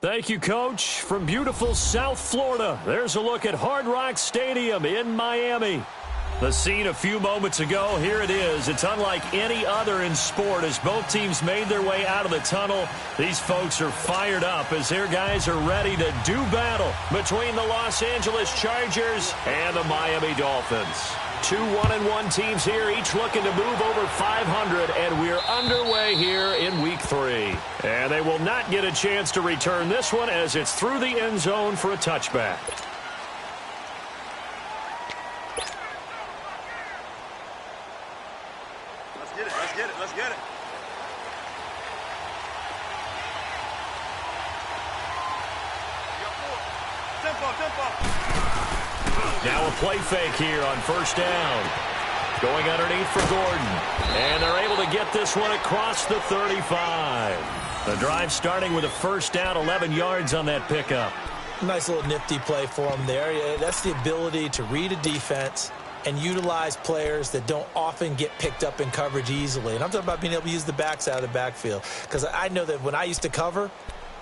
Thank you, Coach. From beautiful South Florida, there's a look at Hard Rock Stadium in Miami. The scene a few moments ago, here it is. It's unlike any other in sport as both teams made their way out of the tunnel. These folks are fired up as their guys are ready to do battle between the Los Angeles Chargers and the Miami Dolphins. Two 1-1 teams here, each looking to move over 500, and we're underway here in Week 3. And they will not get a chance to return this one as it's through the end zone for a touchback. Let's get it. Tempo. Now a play fake here on first down. Going underneath for Gordon. And they're able to get this one across the 35. The drive starting with a first down, 11 yards on that pickup. Nice little nifty play for them there. Yeah, that's the ability to read a defense and utilize players that don't often get picked up in coverage easily. And I'm talking about being able to use the backs out of the backfield. Because I know that when I used to cover,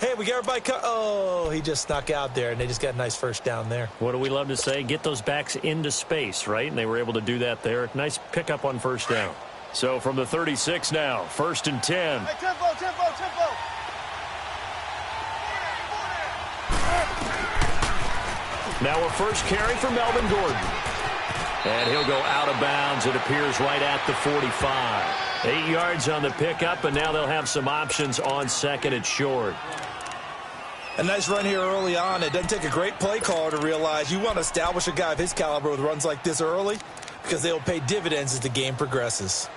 hey, we got everybody oh, he just snuck out there, and they just got a nice first down there. What do we love to say? Get those backs into space, right? And they were able to do that there. Nice pickup on first down. So from the 36 now, 1st and 10. Hey, tempo. Now a first carry for Melvin Gordon. And he'll go out of bounds. It appears right at the 45. 8 yards on the pickup, and now they'll have some options on second and short. A nice run here early on. It doesn't take a great play caller to realize you want to establish a guy of his caliber with runs like this early because they'll pay dividends as the game progresses.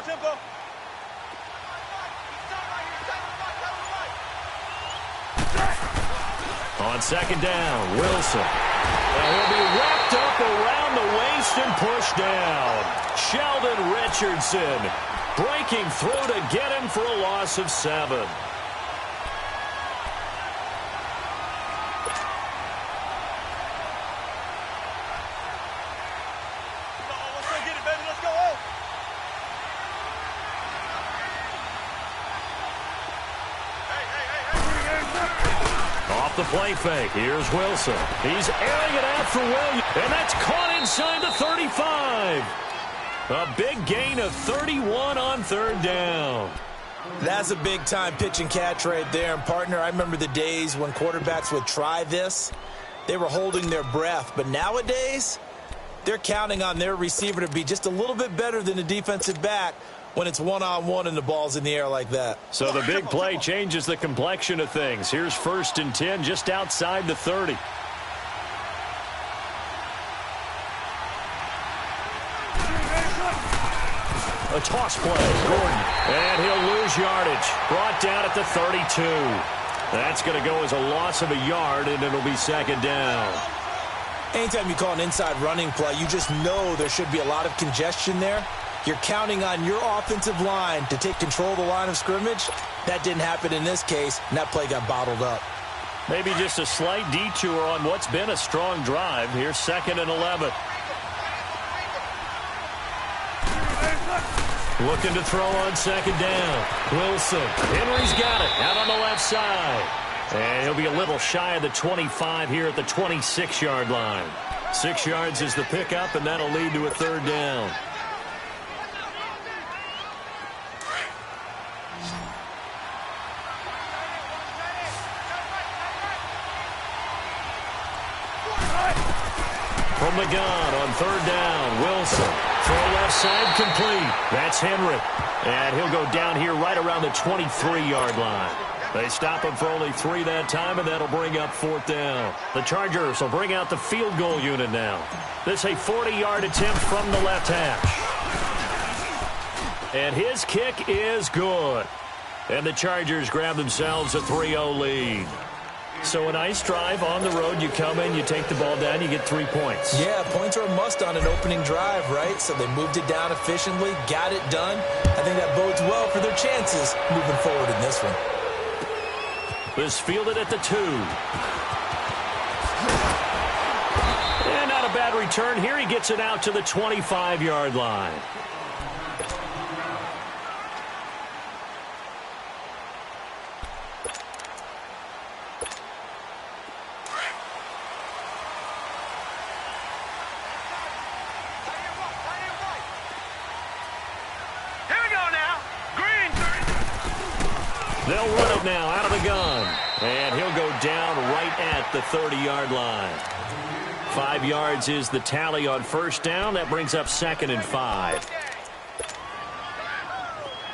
Tempo. On second down, Wilson. And he'll be wrapped up around the waist and pushed down. Sheldon Richardson breaking through to get him for a loss of 7. The play fake. Here's Wilson. He's airing it out for Williams. And that's caught inside the 35. A big gain of 31 on third down. That's a big-time pitch and catch right there. And, partner, I remember the days when quarterbacks would try this. They were holding their breath. But nowadays, they're counting on their receiver to be just a little bit better than the defensive back when it's one-on-one and the ball's in the air like that. So the big play changes the complexion of things. Here's 1st and 10 just outside the 30. A toss play, Gordon. And he'll lose yardage. Brought down at the 32. That's going to go as a loss of a yard, and it'll be second down. Anytime you call an inside running play, you just know there should be a lot of congestion there. You're counting on your offensive line to take control of the line of scrimmage. That didn't happen in this case, and that play got bottled up. Maybe just a slight detour on what's been a strong drive. Here's 2nd and 11. Looking to throw on second down. Wilson. Henry's got it out on the left side. And he'll be a little shy of the 25 here at the 26-yard line. 6 yards is the pickup, and that'll lead to a third down. From the gun on third down, Wilson. Throw left side complete. That's Henry. And he'll go down here right around the 23-yard line. They stop him for only 3 that time, and that'll bring up 4th down. The Chargers will bring out the field goal unit now. This a 40-yard attempt from the left hash. And his kick is good. And the Chargers grab themselves a 3-0 lead. So a nice drive on the road. You come in, you take the ball down, you get 3 points. Yeah, points are a must on an opening drive, right? So they moved it down efficiently, got it done. I think that bodes well for their chances moving forward in this one. This fielded at the 2. And not a bad return here. He gets it out to the 25-yard line. They'll run it now out of the gun. And he'll go down right at the 30-yard line. 5 yards is the tally on first down. That brings up 2nd and 5.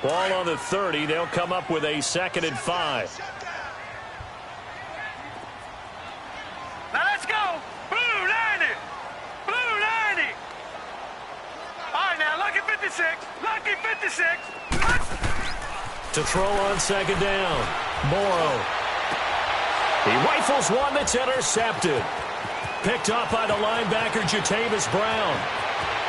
Ball on the 30. They'll come up with a 2nd and 5. Now let's go. Blue 90. Blue 90. All right, now, lucky 56. Lucky 56. To throw on 2nd down. Morrow. He rifles one that's intercepted. Picked up by the linebacker, Jatavis Brown.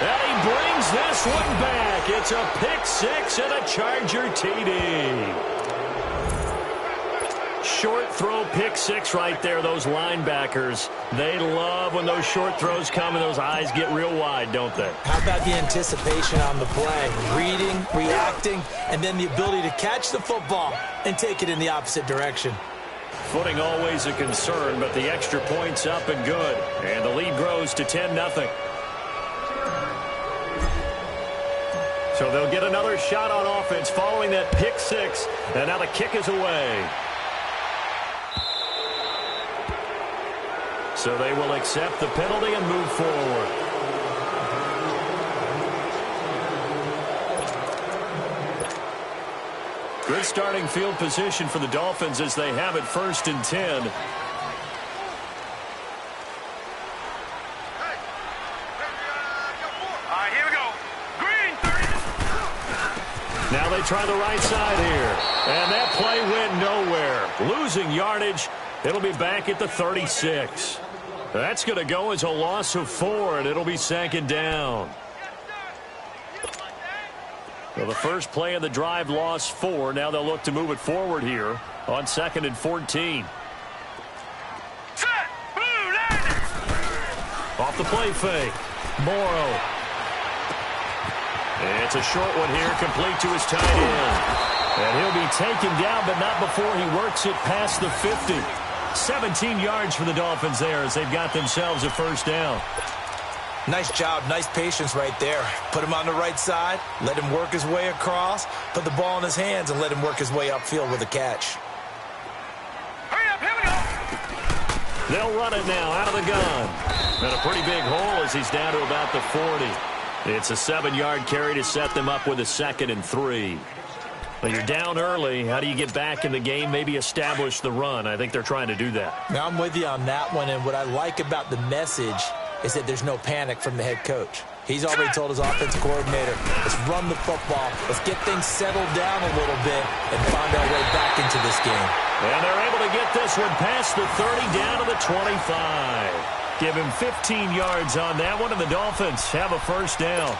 And he brings this one back. It's a pick 6 and a Charger TD. Short throw, pick 6 right there. Those linebackers, they love when those short throws come and those eyes get real wide, don't they? How about the anticipation on the play? Reading, reacting, and then the ability to catch the football and take it in the opposite direction. Footing always a concern, but the extra point's up and good. And the lead grows to 10-0. So they'll get another shot on offense following that pick 6. And now the kick is away. So they will accept the penalty and move forward. Good starting field position for the Dolphins as they have it 1st and 10. All right, here we go. Green 30. Now they try the right side here. And that play went nowhere. Losing yardage. It'll be back at the 36. That's going to go as a loss of 4, and it'll be 2nd down. Well, the first play of the drive lost 4. Now they'll look to move it forward here on 2nd and 14. Set. Blue 90. Off the play fake. Morrow. It's a short one here, complete to his tight end. And he'll be taken down, but not before he works it past the 50. 17 yards for the Dolphins there as they've got themselves a 1st down. Nice job, nice patience right there. Put him on the right side, let him work his way across, put the ball in his hands, and let him work his way upfield with a catch. Hurry up, here we go. They'll run it now out of the gun. And a pretty big hole as he's down to about the 40. It's a 7-yard carry to set them up with a 2nd and 3. Well, you're down early. How do you get back in the game? Maybe establish the run. I think they're trying to do that. Now, I'm with you on that one, and what I like about the message is that there's no panic from the head coach. He's already told his offensive coordinator, let's run the football, let's get things settled down a little bit and find our way back into this game. And they're able to get this one past the 30 down to the 25. Give him 15 yards on that one, and the Dolphins have a 1st down.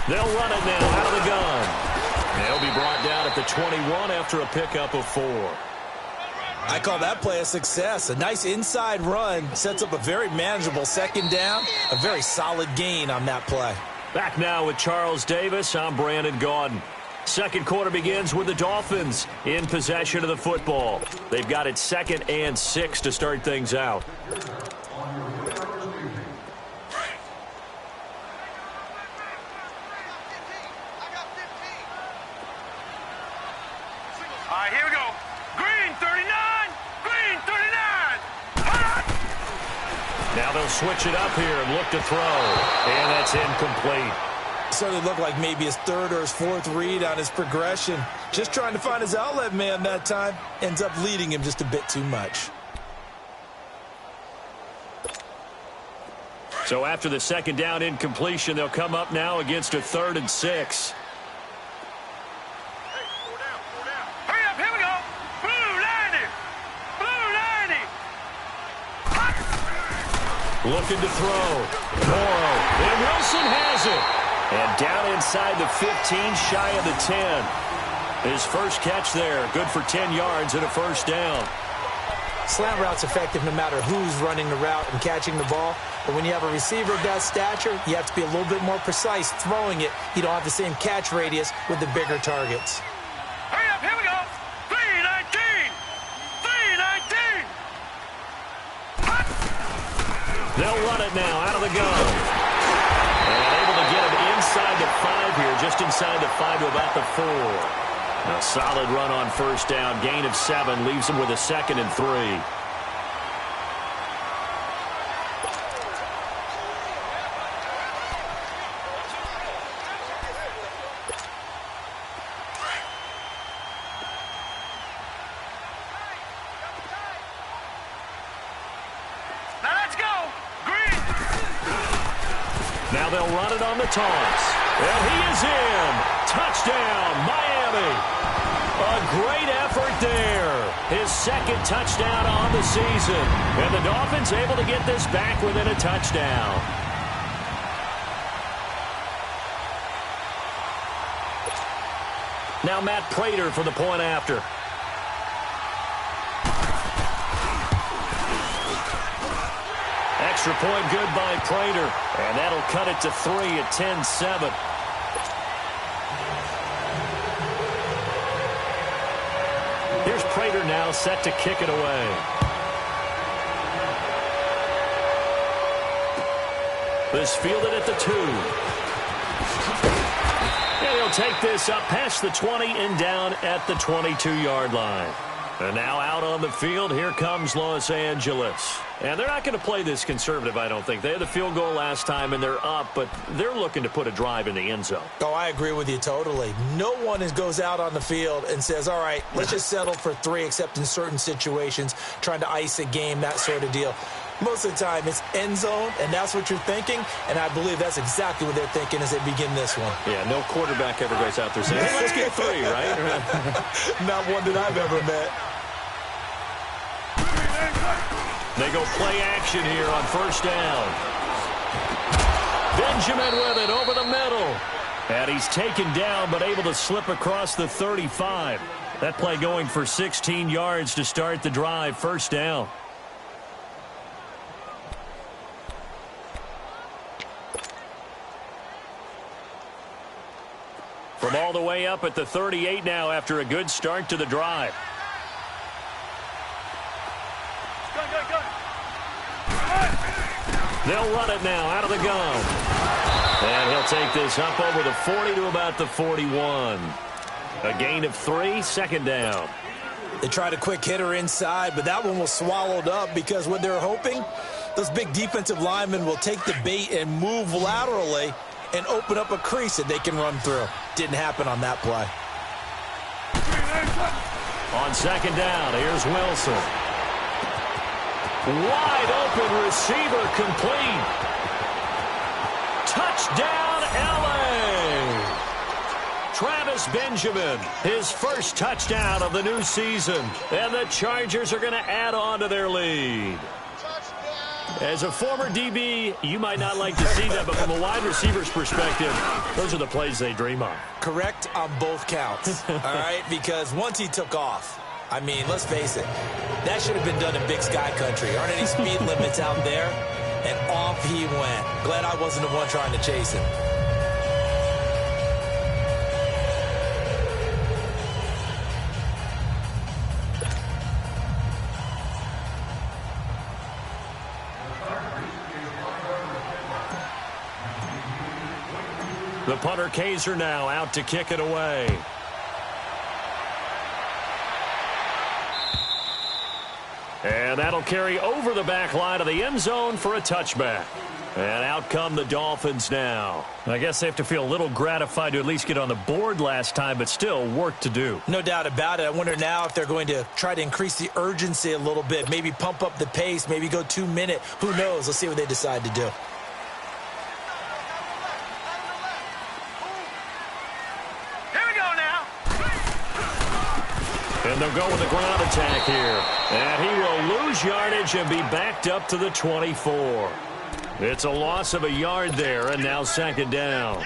They'll run it now out of the gun. They'll be brought down at the 21 after a pickup of 4. I call that play a success. A nice inside run sets up a very manageable 2nd down. A very solid gain on that play. Back now with Charles Davis. I'm Brandon Gaudin. Second quarter begins with the Dolphins in possession of the football. They've got it 2nd and 6 to start things out. Now they'll switch it up here and look to throw. And that's incomplete. So it looked like maybe his 3rd or his 4th read on his progression. Just trying to find his outlet man that time. Ends up leading him just a bit too much. So after the second down incompletion, they'll come up now against a 3rd and 6. Hurry up, here we go. Blue 90. Blue 90. Looking to throw. Morrow. And Wilson has it. And down inside the 15, shy of the 10. His first catch there. Good for 10 yards and a first down. Slant route's effective no matter who's running the route and catching the ball. But when you have a receiver of that stature, you have to be a little bit more precise throwing it. You don't have the same catch radius with the bigger targets. Hurry up, here we go. 319. 319. They'll run it now out of the gun. And able to get him inside the 5 here, just inside the 5 to about the 4. A solid run on first down. Gain of 7 leaves him with a 2nd and 3. Now let's go. Green. Now they'll run it on the toss. And he is in. Touchdown, Miami. A great effort there. His 2nd touchdown on the season. And the Dolphins able to get this back within a touchdown. Now Matt Prater for the point after. Extra point good by Prater. And that'll cut it to 3 at 10-7. Here's Prater now set to kick it away. This fielded at the 2. And he'll take this up past the 20 and down at the 22-yard line. And now out on the field, here comes Los Angeles. And they're not going to play this conservative, I don't think. They had the field goal last time, and they're up, but they're looking to put a drive in the end zone. Oh, I agree with you totally. No one goes out on the field and says, all right, let's just settle for 3, except in certain situations, trying to ice a game, that sort of deal. Most of the time, it's end zone, and that's what you're thinking, and I believe that's exactly what they're thinking as they begin this one. Yeah, no quarterback ever goes out there saying, hey, let's get 3, right? Not one that I've ever met. They go play action here on first down. Benjamin with it over the middle. And he's taken down but able to slip across the 35. That play going for 16 yards to start the drive. First down. From all the way up at the 38 now after a good start to the drive. They'll run it now out of the gun. And he'll take this up over the 40 to about the 41. A gain of 3, 2nd down. They tried a quick hitter inside, but that one was swallowed up because what they're hoping, those big defensive linemen will take the bait and move laterally and open up a crease that they can run through. Didn't happen on that play. On 2nd down, here's Wilson. Wide open receiver complete. Touchdown, LA. Travis Benjamin, his first touchdown of the new season. And the Chargers are going to add on to their lead. As a former DB, you might not like to see that, but from a wide receiver's perspective, those are the plays they dream of. Correct on both counts, all right? Because once he took off, I mean, let's face it, that should have been done in Big Sky Country. Aren't any speed limits out there? And off he went. Glad I wasn't the one trying to chase him. The punter Kaiser now out to kick it away. And that'll carry over the back line of the end zone for a touchback. And out come the Dolphins now. I guess they have to feel a little gratified to at least get on the board last time, but still work to do. No doubt about it. I wonder now if they're going to try to increase the urgency a little bit, maybe pump up the pace, maybe go 2 minute. Who knows? Let's see what they decide to do. And they'll go with the ground attack here. And he will lose yardage and be backed up to the 24. It's a loss of a yard there, and now second down.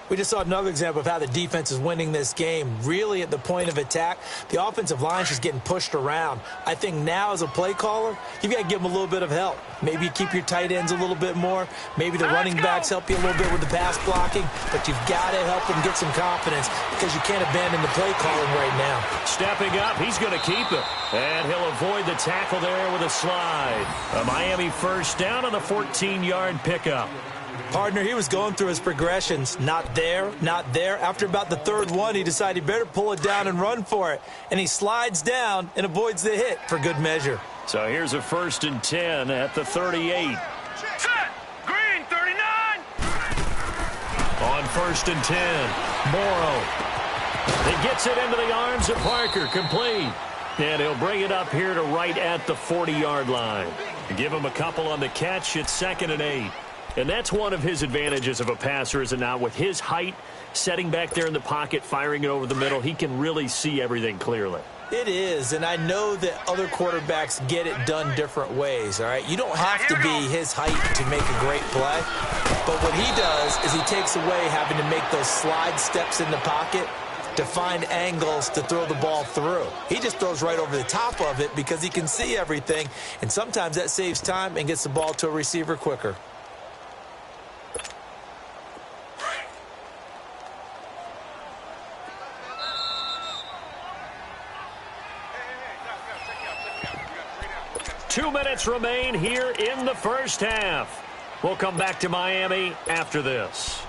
We just saw another example of how the defense is winning this game. Really at the point of attack, the offensive line is just getting pushed around. I think now as a play caller, you've got to give them a little bit of help. Maybe you keep your tight ends a little bit more. Maybe the running backs help you a little bit with the pass blocking. But you've got to help them get some confidence because you can't abandon the play calling right now. Stepping up, he's going to keep it. And he'll avoid the tackle there with a slide. A Miami first down on the 14-yard pickup. Partner, he was going through his progressions. Not there, not there. After about the third one, he decided he better pull it down and run for it. And he slides down and avoids the hit for good measure. So here's a 1st and 10 at the 38. Set! Green, 39! On 1st and 10, Morrow. He gets it into the arms of Parker, complete. And he'll bring it up here to right at the 40-yard line. Give him a couple on the catch. It's 2nd and 8. And that's one of his advantages of a passer, is it not? With his height, setting back there in the pocket, firing it over the middle, he can really see everything clearly. It is, and I know that other quarterbacks get it done different ways, all right? You don't have to be his height to make a great play, but what he does is he takes away having to make those slide steps in the pocket to find angles to throw the ball through. He just throws right over the top of it because he can see everything, and sometimes that saves time and gets the ball to a receiver quicker. Two minutes remain here in the first half. We'll come back to Miami after this.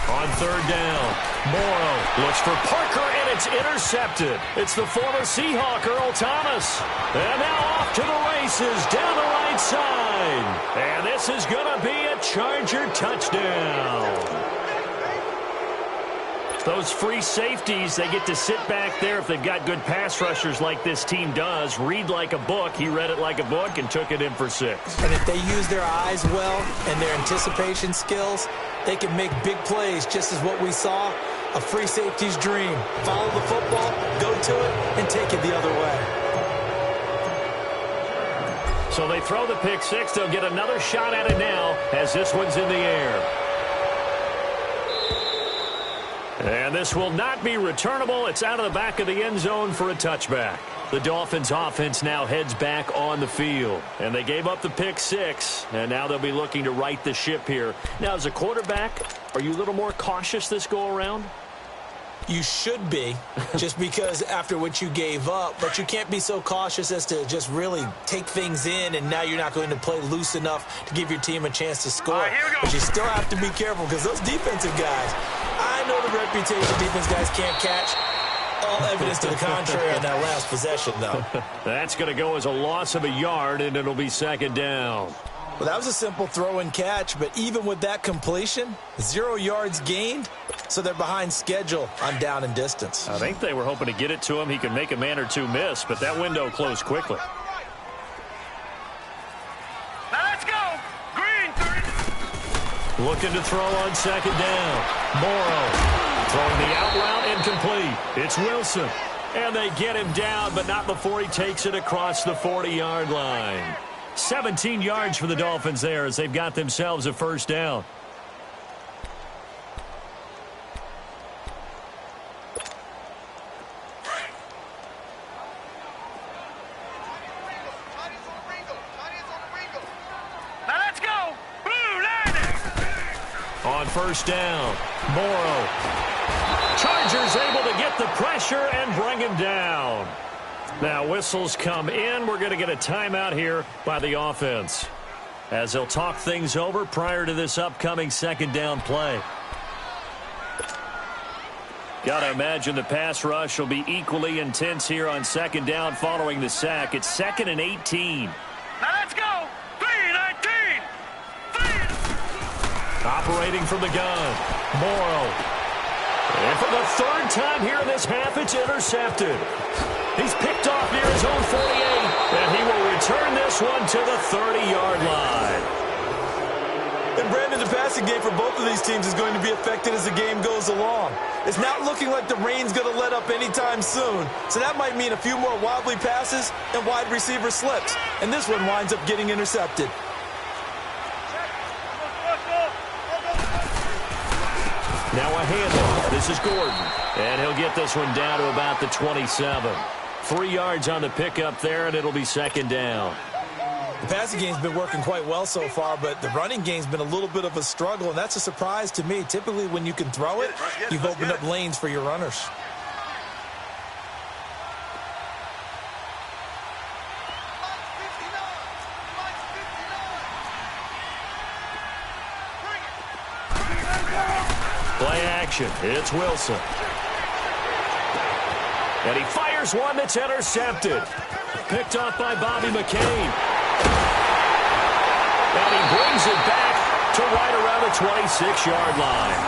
On 3rd down, Morrow looks for Parker, and it's intercepted. It's the former Seahawk, Earl Thomas. And now off to the races down the right side. And this is going to be a Charger touchdown. Those free safeties, they get to sit back there if they've got good pass rushers like this team does. Read like a book. He read it like a book and took it in for 6. And if they use their eyes well and their anticipation skills, they can make big plays, just as what we saw, a free safety's dream. Follow the football, go to it, and take it the other way. So they throw the pick 6. They'll get another shot at it now as this one's in the air. And this will not be returnable. It's out of the back of the end zone for a touchback. The Dolphins offense now heads back on the field. And they gave up the pick 6. And now they'll be looking to right the ship here. Now, as a quarterback, are you a little more cautious this go-around? You should be, just because after what you gave up. But you can't be so cautious as to just really take things in, and now you're not going to play loose enough to give your team a chance to score. Right, here we go. But you still have to be careful because those defensive guys, I know the reputation defense guys can't catch. All evidence to the contrary on that last possession, though. That's going to go as a loss of a yard, and it'll be 2nd down. Well, that was a simple throw and catch, but even with that completion, 0 yards gained, so they're behind schedule on down and distance. I think they were hoping to get it to him. He could make a man or two miss, but that window closed quickly. Now let's go! Green, 30. Looking to throw on 2nd down. Morrow throwing the out route incomplete. It's Wilson. And they get him down, but not before he takes it across the 40-yard line. 17 yards for the Dolphins there as they've got themselves a 1st down. Now let's go! Blue, landing! On 1st down, Morrow. Chargers able to get the pressure and bring him down. Now whistles come in. We're going to get a timeout here by the offense as they'll talk things over prior to this upcoming 2nd down play. Got to imagine the pass rush will be equally intense here on 2nd down following the sack. It's 2nd and 18. Now let's go! 3-19! Operating from the gun, Morrow. And for the third time here in this half, it's intercepted. He's picked off near his own 48, and he will return this one to the 30-yard line. And Brandon, the passing game for both of these teams is going to be affected as the game goes along. It's not looking like the rain's going to let up anytime soon, so that might mean a few more wobbly passes and wide receiver slips, and this one winds up getting intercepted. Now a handoff. This is Gordon, and he'll get this one down to about the 27. 3 yards on the pickup there, and it'll be second down. The passing game's been working quite well so far, but the running game's been a little bit of a struggle, and that's a surprise to me. Typically, when you can throw it, you've opened up lanes for your runners. Play action. It's Wilson. And he fires one that's intercepted. Picked off by Bobby McCain. And he brings it back to right around the 26-yard line.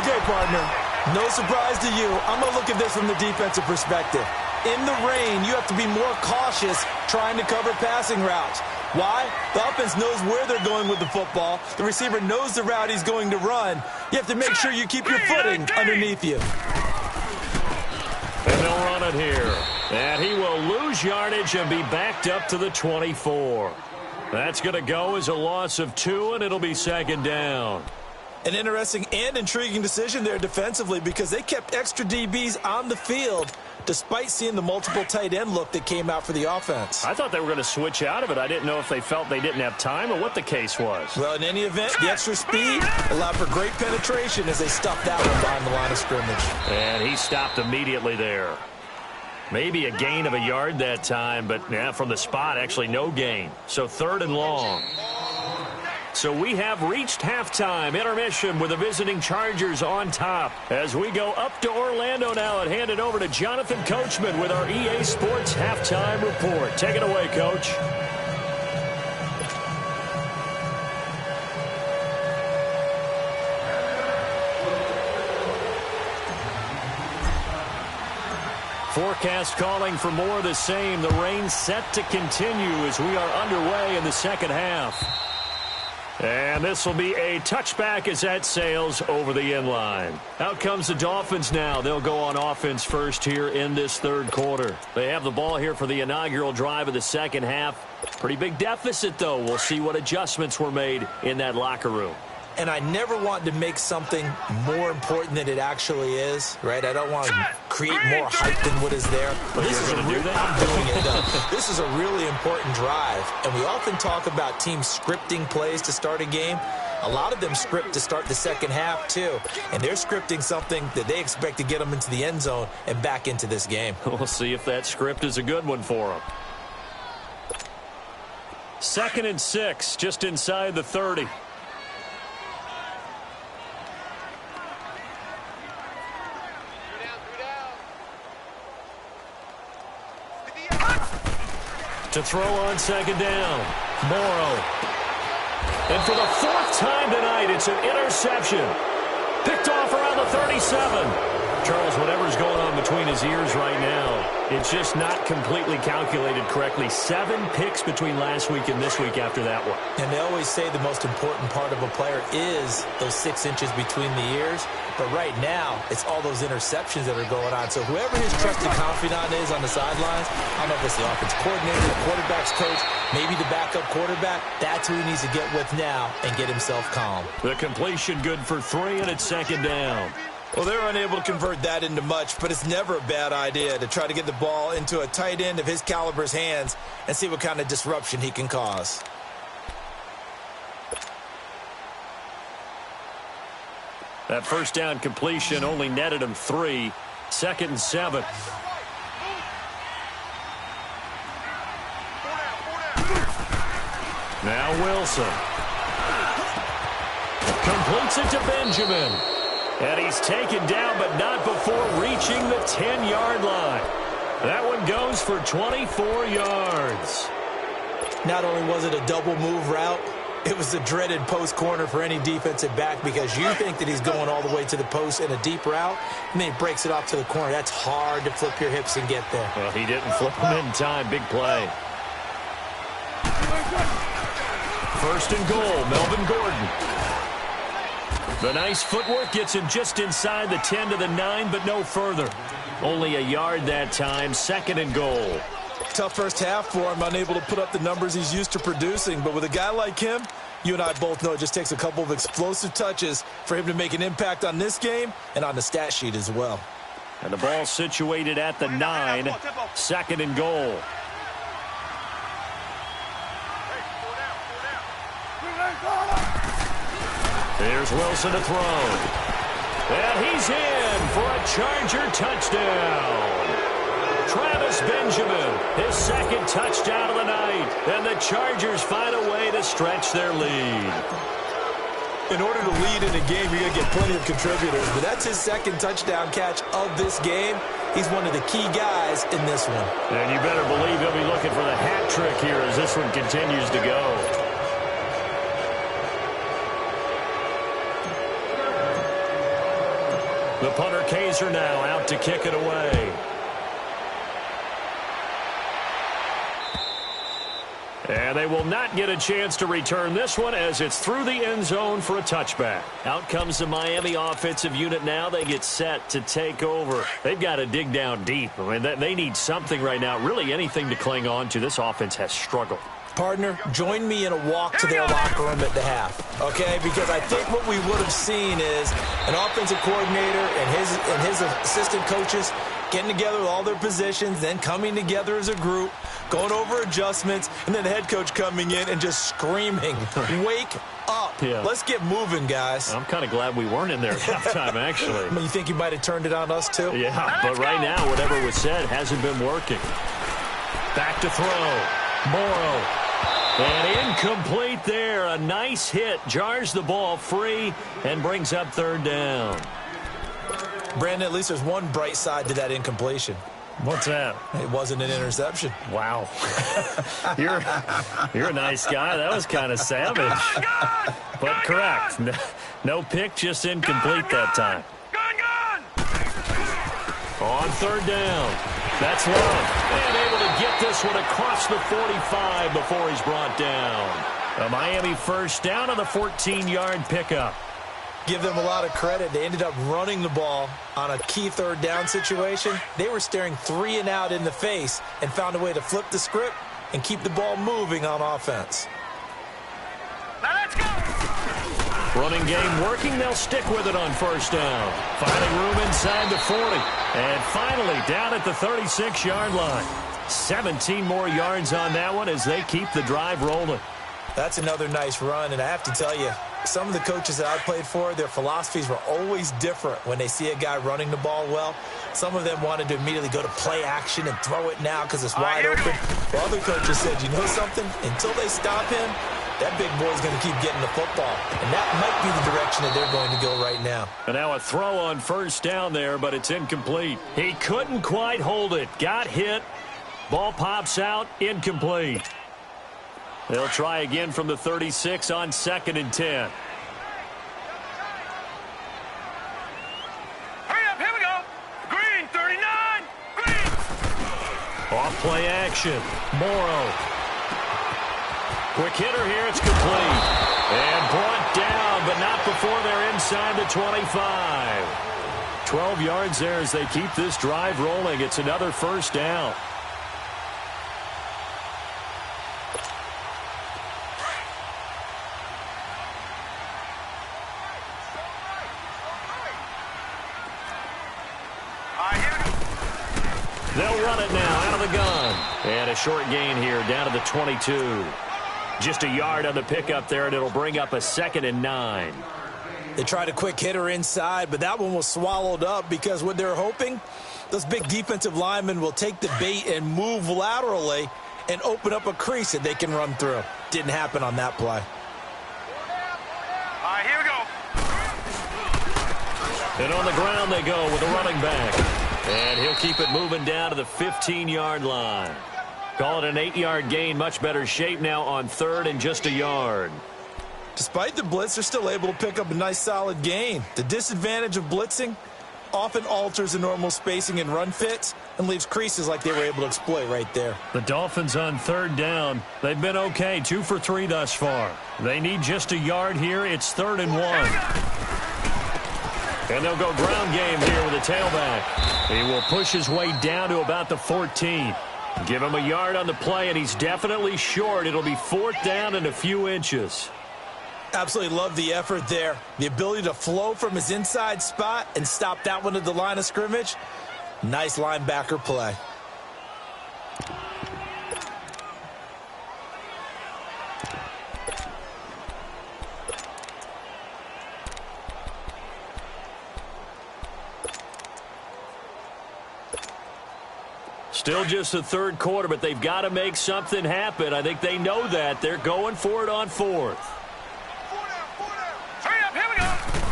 Okay, partner, no surprise to you. I'm going to look at this from the defensive perspective. In the rain, you have to be more cautious trying to cover passing routes. Why? The offense knows where they're going with the football. The receiver knows the route he's going to run. You have to make sure you keep your footing underneath you. And they'll run it here. And he will lose yardage and be backed up to the 24. That's going to go as a loss of 2, and it'll be second down. An interesting and intriguing decision there defensively because they kept extra DBs on the field despite seeing the multiple tight end look that came out for the offense. I thought they were going to switch out of it. I didn't know if they felt they didn't have time or what the case was. Well, in any event, the extra speed allowed for great penetration as they stuffed that one behind the line of scrimmage. And he stopped immediately there. Maybe a gain of a yard that time, but from the spot, actually no gain. So 3rd and long. So we have reached halftime, intermission with the visiting Chargers on top. As we go up to Orlando now and hand it over to Jonathan Coachman with our EA Sports Halftime Report. Take it away, Coach. Forecast calling for more of the same. The rain set to continue as we are underway in the second half. And this will be a touchback as that sails over the end line. Out comes the Dolphins now. They'll go on offense first here in this third quarter. They have the ball here for the inaugural drive of the second half. Pretty big deficit, though. We'll see what adjustments were made in that locker room. And I never want to make something more important than it actually is, right? I don't want to create more hype than what is there. But this is I'm doing it, though. This is a really important drive. And we often talk about teams scripting plays to start a game. A lot of them script to start the second half, too. And they're scripting something that they expect to get them into the end zone and back into this game. We'll see if that script is a good one for them. 2nd and 6, just inside the 30. To throw on second down, Morrow. And for the 4th time tonight, it's an interception. Picked off around the 37. Charles, whatever's going on between his ears right now, it's just not completely calculated correctly. 7 picks between last week and this week after that one. And they always say the most important part of a player is those 6 inches between the ears. But right now, it's all those interceptions that are going on. So whoever his trusted confidant is on the sidelines, I don't know if it's the offense coordinator, the quarterback's coach, maybe the backup quarterback, that's who he needs to get with now and get himself calm. The completion good for 3, and it's second down. Well, they're unable to convert that into much, but it's never a bad idea to try to get the ball into a tight end of his caliber's hands and see what kind of disruption he can cause. That first down completion only netted him 3. 2nd and 7. Now Wilson. Completes it to Benjamin. And he's taken down, but not before reaching the 10-yard line. That one goes for 24 yards. Not only was it a double move route, It was the dreaded post corner for any defensive back because you think that he's going all the way to the post in a deep route, and then he breaks it off to the corner. That's hard to flip your hips and get there. Well, he didn't flip him in time. Big play. First and goal, Melvin Gordon. The nice footwork gets him just inside the 10 to the 9, but no further. Only a yard that time, second and goal. Tough first half for him, unable to put up the numbers he's used to producing. But with a guy like him, you and I both know it just takes a couple of explosive touches for him to make an impact on this game and on the stat sheet as well. And the ball situated at the 9, second and goal. There's Wilson to throw. And he's in for a Charger touchdown. Travis Benjamin, his second touchdown of the night. And the Chargers find a way to stretch their lead. In order to lead in a game, you're going to get plenty of contributors. But that's his second touchdown catch of this game. He's one of the key guys in this one. And you better believe he'll be looking for the hat trick here as this one continues to go. The punter Kaiser now out to kick it away. And they will not get a chance to return this one as it's through the end zone for a touchback. Out comes the Miami offensive unit now. They get set to take over. They've got to dig down deep. I mean, they need something right now, really anything to cling on to. This offense has struggled. Partner, join me in a walk to their locker room at the half, okay? Because I think what we would have seen is an offensive coordinator and his assistant coaches getting together with all their positions, then coming together as a group, going over adjustments, and then the head coach coming in and just screaming, wake up. Yeah. Let's get moving, guys. I'm kind of glad we weren't in there at halftime, actually. You think you might have turned it on us, too? Yeah, but right now, whatever was said hasn't been working. Back to throw. Morrow. And incomplete there. A nice hit. Jars the ball free and brings up third down. Brandon, at least there's one bright side to that incompletion. What's that? It wasn't an interception. Wow. You're a nice guy. That was kind of savage. But correct. No pick, just incomplete that time. On third down. That's Love. And able to get this one across the 45 before he's brought down. A Miami first down on the 14-yard pickup. Give them a lot of credit. They ended up running the ball on a key third down situation. They were staring 3 and out in the face and found a way to flip the script and keep the ball moving on offense. Now let's go. Running game working. They'll stick with it on first down. Finding room inside the 40. And finally down at the 36-yard line. 17 more yards on that one as they keep the drive rolling. That's another nice run, and I have to tell you, some of the coaches that I played for, their philosophies were always different when they see a guy running the ball well. Some of them wanted to immediately go to play action and throw it now because it's wide open. Well, other coaches said, you know something? Until they stop him, that big boy's going to keep getting the football. And that might be the direction that they're going to go right now. And now a throw on first down there, but it's incomplete. He couldn't quite hold it. Got hit. Ball pops out. Incomplete. They'll try again from the 36 on 2nd and 10. Hurry up, here we go. Green, 39. Green. Off play action. Morrow. Quick hitter here. It's complete. And brought down, but not before they're inside the 25. 12 yards there as they keep this drive rolling. It's another first down. They'll run it now out of the gun. And a short gain here down to the 22. Just a yard on the pickup there, and it'll bring up a 2nd and 9. They tried a quick hitter inside, but that one was swallowed up because what they're hoping, those big defensive linemen will take the bait and move laterally and open up a crease that they can run through. Didn't happen on that play. All right, here we go. And on the ground they go with the running back. And he'll keep it moving down to the 15-yard line. Call it an 8-yard gain. Much better shape now on 3rd and just a yard. Despite the blitz, they're still able to pick up a nice solid gain. The disadvantage of blitzing often alters the normal spacing and run fits and leaves creases like they were able to exploit right there. The Dolphins on third down. They've been okay, 2 for 3 thus far. They need just a yard here. It's 3rd and 1. And they'll go ground game here with a tailback. He will push his way down to about the 14. Give him a yard on the play, and he's definitely short. It'll be 4th down and a few inches. Absolutely love the effort there. The ability to flow from his inside spot and stop that one at the line of scrimmage. Nice linebacker play. Still just the third quarter, but they've got to make something happen. I think they know that. They're going for it on 4th.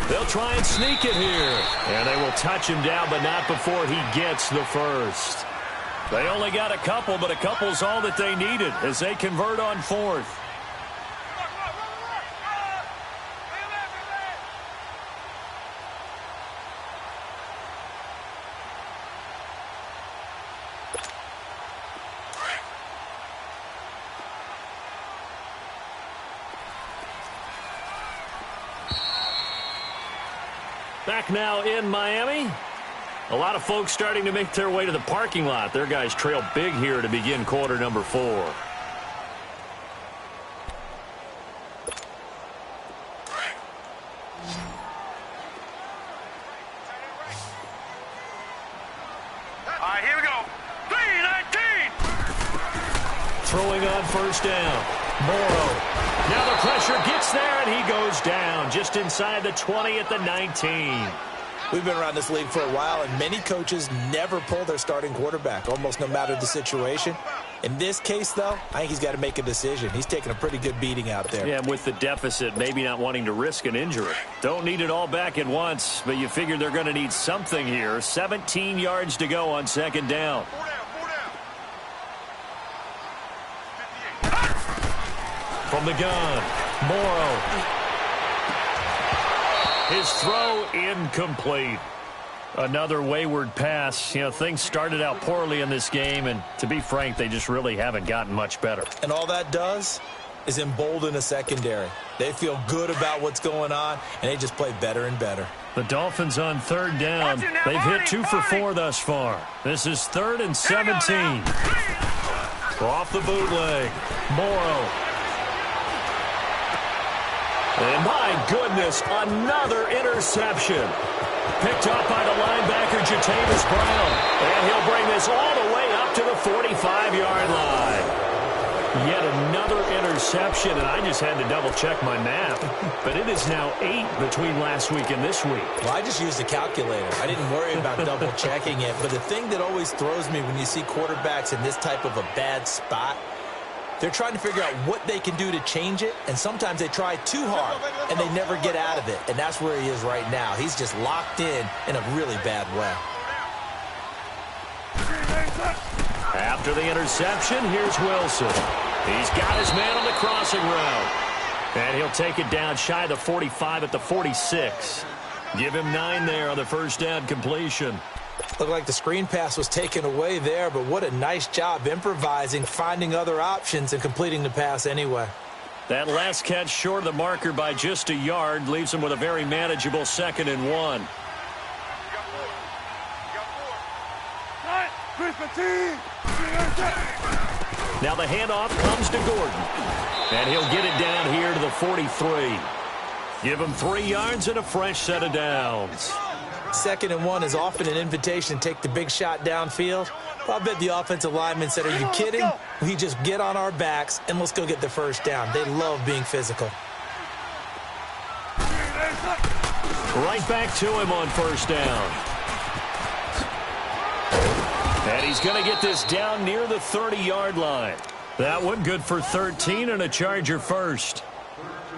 They'll try and sneak it here. And they will touch him down, but not before he gets the first. They only got a couple, but a couple's all that they needed as they convert on 4th. Back now in Miami. A lot of folks starting to make their way to the parking lot. Their guys trail big here to begin quarter number 4. All right, here we go. 3-19. Throwing on first down. Morrow. Now the pressure gets there, and he goes down just inside the 20 at the 19. We've been around this league for a while, and many coaches never pull their starting quarterback, almost no matter the situation. In this case, though, I think he's got to make a decision. He's taking a pretty good beating out there. Yeah, and with the deficit, maybe not wanting to risk an injury. Don't need it all back at once, but you figure they're going to need something here. 17 yards to go on second down. From the gun, Morrow. His throw incomplete. Another wayward pass. You know, things started out poorly in this game, and to be frank, they just really haven't gotten much better. And all that does is embolden a secondary. They feel good about what's going on, and they just play better and better. The Dolphins on third down. They've hit 2 for 4 thus far. This is 3rd and 17. Off the bootleg, Morrow. And my goodness, another interception. Picked up by the linebacker, Jatavis Brown. And he'll bring this all the way up to the 45-yard line. Yet another interception, and I just had to double-check my math. But it is now 8 between last week and this week. Well, I just used a calculator. I didn't worry about double-checking it. But the thing that always throws me when you see quarterbacks in this type of a bad spot, they're trying to figure out what they can do to change it, and sometimes they try too hard, and they never get out of it. And that's where he is right now. He's just locked in a really bad way. After the interception, here's Wilson. He's got his man on the crossing route. And he'll take it down shy of the 45 at the 46. Give him 9 there on the first down completion. Looked like the screen pass was taken away there, but what a nice job improvising, finding other options, and completing the pass anyway. That last catch short of the marker by just a yard leaves him with a very manageable 2nd and 1. Now the handoff comes to Gordon. And he'll get it down here to the 43. Give him 3 yards and a fresh set of downs. 2nd and 1 is often an invitation to take the big shot downfield. Well, I bet the offensive lineman said, are you kidding? We just get on our backs and let's go get the first down. They love being physical. Right back to him on first down. And he's going to get this down near the 30-yard line. That one good for 13 and a Charger first.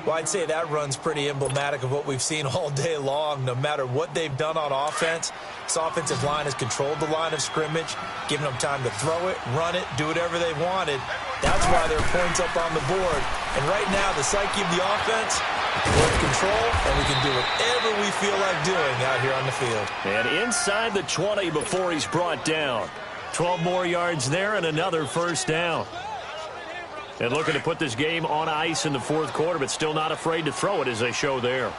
Well, I'd say that run's pretty emblematic of what we've seen all day long. No matter what they've done on offense, this offensive line has controlled the line of scrimmage, given them time to throw it, run it, do whatever they wanted. That's why there are points up on the board. And right now, the psyche of the offense, we're in control, and we can do whatever we feel like doing out here on the field. And inside the 20 before he's brought down. 12 more yards there and another first down. And looking to put this game on ice in the fourth quarter, but still not afraid to throw it as they show there.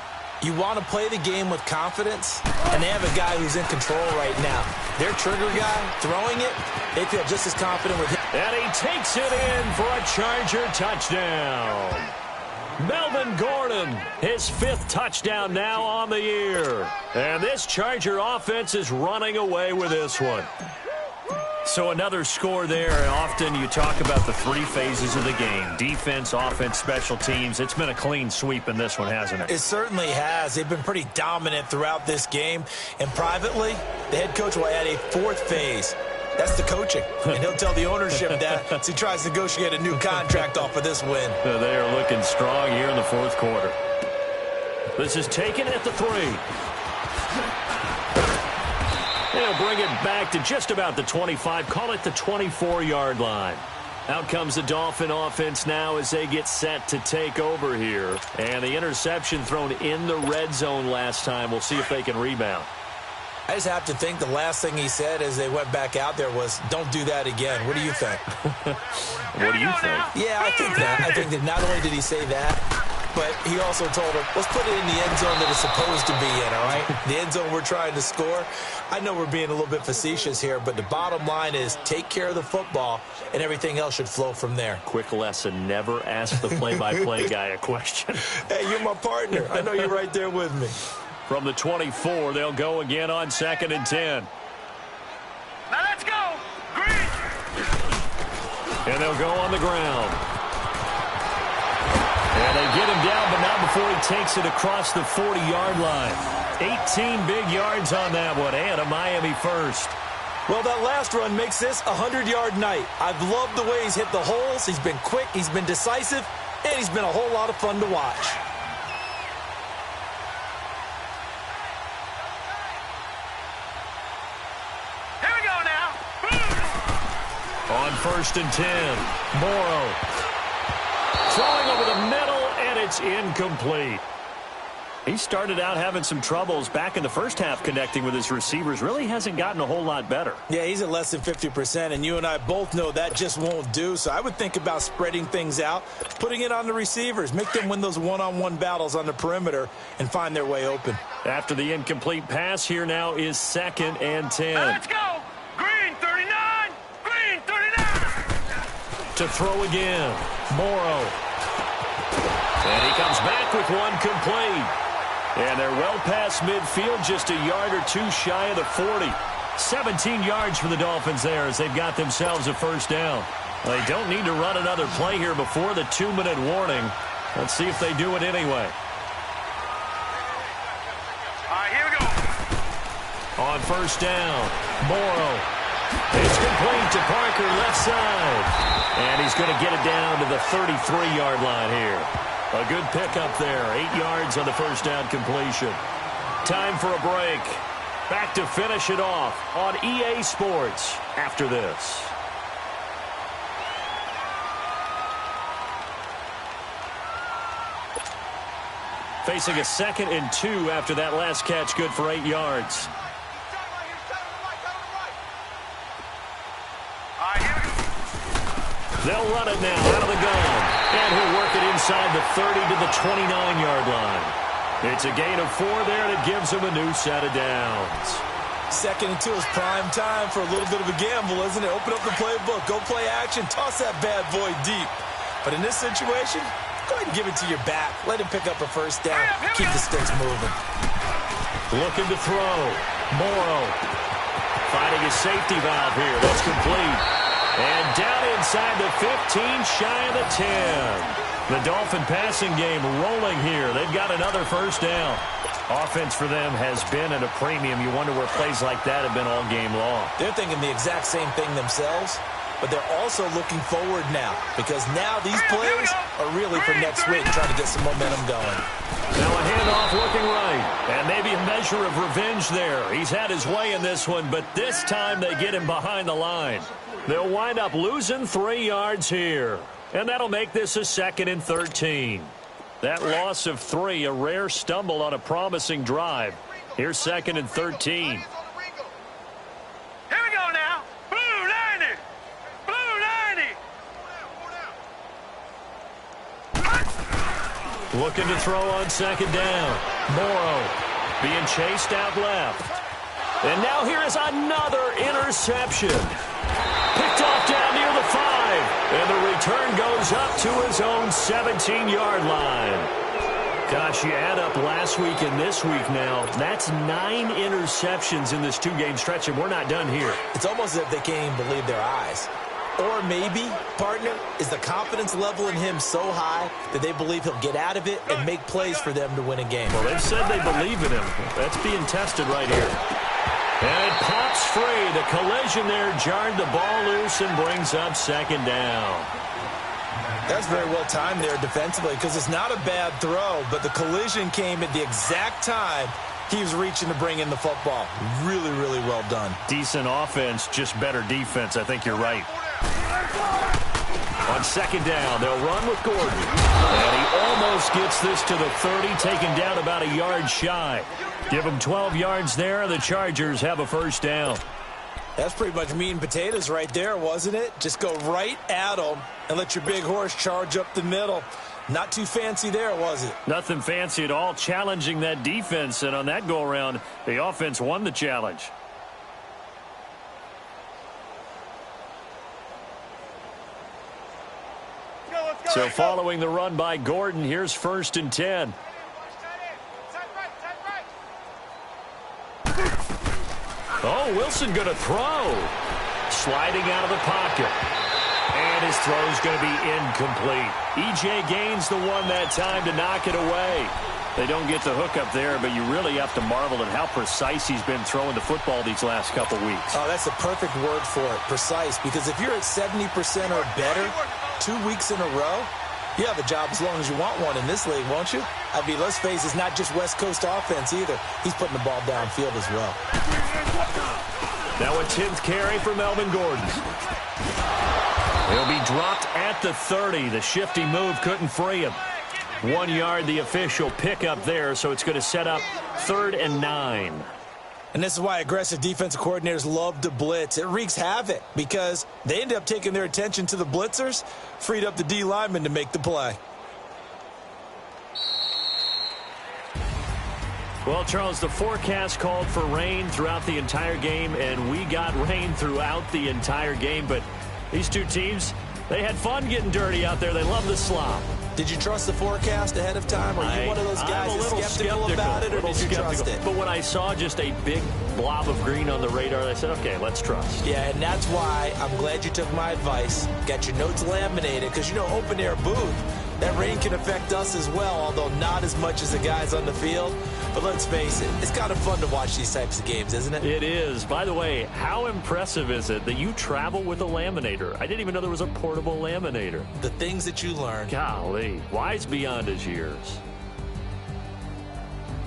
You want to play the game with confidence, and they have a guy who's in control right now. Their trigger guy throwing it, they feel just as confident with him. And he takes it in for a Charger touchdown. Melvin Gordon, his 5th touchdown now on the year. And this Charger offense is running away with this one. So another score there. Often you talk about the 3 phases of the game. Defense, offense, special teams. It's been a clean sweep in this one, hasn't it? It certainly has. They've been pretty dominant throughout this game. And privately, the head coach will add a 4th phase. That's the coaching. And he'll tell the ownership that as he tries to negotiate a new contract off of this win. They are looking strong here in the fourth quarter. This is taken at the 3. They'll bring it back to just about the 25. Call it the 24-yard line. Out comes the Dolphin offense now as they get set to take over here. And the interception thrown in the red zone last time. We'll see if they can rebound. I just have to think the last thing he said as they went back out there was, don't do that again. What do you think? What do you think? Yeah, I think that. I think that not only did he say that, but he also told him, let's put it in the end zone that it's supposed to be in, all right? The end zone we're trying to score. I know we're being a little bit facetious here, but the bottom line is take care of the football, and everything else should flow from there. Quick lesson, never ask the play-by-play guy a question. Hey, you're my partner. I know you're right there with me. From the 24, they'll go again on 2nd and 10. Now let's go. Green. And they'll go on the ground. And they get him down, but not before he takes it across the 40-yard line. 18 big yards on that one, and a Miami first. Well, that last run makes this a 100-yard night. I've loved the way he's hit the holes. He's been quick, he's been decisive, and he's been a whole lot of fun to watch. Here we go now. On 1st and 10, Morrow. Throwing over the middle, and it's incomplete. He started out having some troubles back in the first half connecting with his receivers. Really hasn't gotten a whole lot better. Yeah, he's at less than 50%, and you and I both know that just won't do. So I would think about spreading things out, putting it on the receivers, make them win those one-on-one battles on the perimeter and find their way open. After the incomplete pass, here now is 2nd and 10. Now let's go. Green 39. Green 39. To throw again, Morrow. And he comes back with one complete. And they're well past midfield, just a yard or 2 shy of the 40. 17 yards for the Dolphins there as they've got themselves a first down. They don't need to run another play here before the 2-minute warning. Let's see if they do it anyway. All right, here we go. On first down, Morrow. It's complete to Parker, left side. And he's going to get it down to the 33-yard line here. A good pickup there. 8 yards on the first down completion. Time for a break. Back to finish it off on EA Sports after this. Facing a 2nd and 2 after that last catch, good for 8 yards. They'll run it now out of the gun. And he'll work it inside the 30 to the 29-yard line. It's a gain of 4 there, and it gives him a new set of downs. 2nd and 2 is prime time for a little bit of a gamble, isn't it? Open up the playbook, go play action, toss that bad boy deep. But in this situation, go ahead and give it to your back. Let him pick up a first down. Keep the sticks moving. Looking to throw. Morrow finding a safety valve here. That's complete. And down inside the 15, shy of the 10. The Dolphin passing game rolling here. They've got another first down. Offense for them has been at a premium. You wonder where plays like that have been all game long. They're thinking the exact same thing themselves, but they're also looking forward now because now these plays are real early for next week, trying to get some momentum going. Now a handoff looking right, and maybe a measure of revenge there. He's had his way in this one, but this time they get him behind the line. They'll wind up losing 3 yards here, and that'll make this a 2nd and 13. That loss of 3, a rare stumble on a promising drive. Here's 2nd and 13. Here we go now. Blue 90. Blue 90. Looking to throw on 2nd down. Morrow being chased out left. And now here is another interception. Picked off down near the 5. And the return goes up to his own 17-yard line. Gosh, you add up last week and this week now. That's 9 interceptions in this 2-game stretch, and we're not done here. It's almost as if they can't even believe their eyes. Or maybe, partner, is the confidence level in him so high that they believe he'll get out of it and make plays for them to win a game. Well, they've said they believe in him. That's being tested right here. And it pops free. The collision there jarred the ball loose and brings up 2nd down. That's very well timed there defensively because it's not a bad throw, but the collision came at the exact time he was reaching to bring in the football. Really, really well done. Decent offense, just better defense. I think you're right. On 2nd down, they'll run with Gordon. And he almost gets this to the 30, taken down about a yard shy. Give him 12 yards there. The Chargers have a 1st down. That's pretty much meat and potatoes right there, wasn't it? Just go right at them and let your big horse charge up the middle. Not too fancy there, was it? Nothing fancy at all, challenging that defense. And on that go-around, the offense won the challenge. So following the run by Gordon, here's 1st and 10. Oh, Wilson going to throw. Sliding out of the pocket. And his throw's going to be incomplete. E.J. Gaines the one that time to knock it away. They don't get the hook up there, but you really have to marvel at how precise he's been throwing the football these last couple weeks. Oh, that's the perfect word for it, precise. Because if you're at 70% or better 2 weeks in a row, you have a job as long as you want one in this league, won't you? I mean, let's face it, it's not just West Coast offense either. He's putting the ball downfield as well. Now a 10th carry for Melvin Gordon. He'll be dropped at the 30. The shifty move couldn't free him. 1 yard, the official pickup there, so it's going to set up 3rd and 9. And this is why aggressive defensive coordinators love to blitz. It wreaks havoc because they end up taking their attention to the blitzers, freed up the D lineman to make the play. Well, Charles, the forecast called for rain throughout the entire game, and we got rain throughout the entire game. But these two teams, they had fun getting dirty out there. They love the slop. Did you trust the forecast ahead of time? Are you one of those guys that's skeptical about it, or did you trust it? But when I saw just a big blob of green on the radar, I said, okay, let's trust. Yeah, and that's why I'm glad you took my advice. Got your notes laminated, because, you know, open-air booth, that rain can affect us as well, although not as much as the guys on the field. But let's face it, it's kind of fun to watch these types of games, isn't it? It is. By the way, how impressive is it that you travel with a laminator? I didn't even know there was a portable laminator. The things that you learn. Golly, wise beyond his years.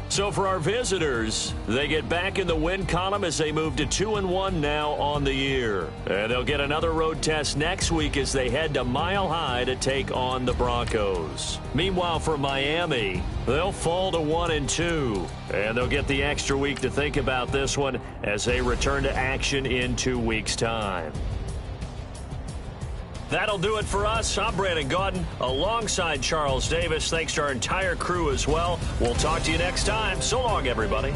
So for our visitors, they get back in the win column as they move to 2-1 now on the year. And they'll get another road test next week as they head to Mile High to take on the Broncos. Meanwhile, for Miami, they'll fall to 1-2. And they'll get the extra week to think about this one as they return to action in 2 weeks' time. That'll do it for us. I'm Brandon Gaudin alongside Charles Davis. Thanks to our entire crew as well. We'll talk to you next time. So long, everybody.